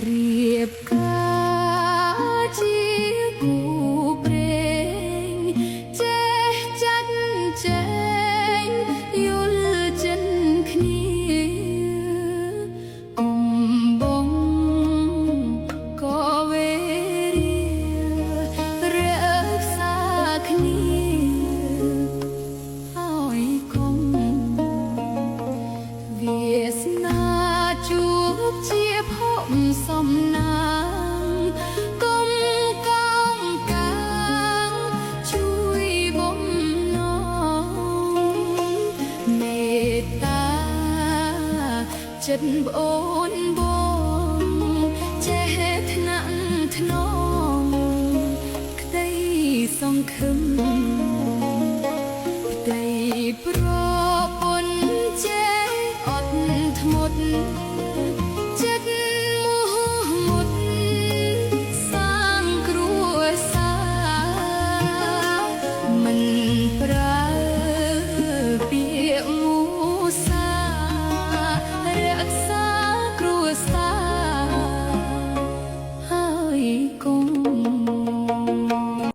រៀបការជាគូព្រេងចេះចាត់ចែងយល់ចិនគ្នាអំបងក៏វេរារក្សាគ្នាឲ្យគង់វាសនាជួបជាភពសំណាងកុំកោងកាងជួយបំណងមេត្តាចិត្តប្អូនបងចេះថ្នាក់ថ្នមក្តីសង្ឃឹម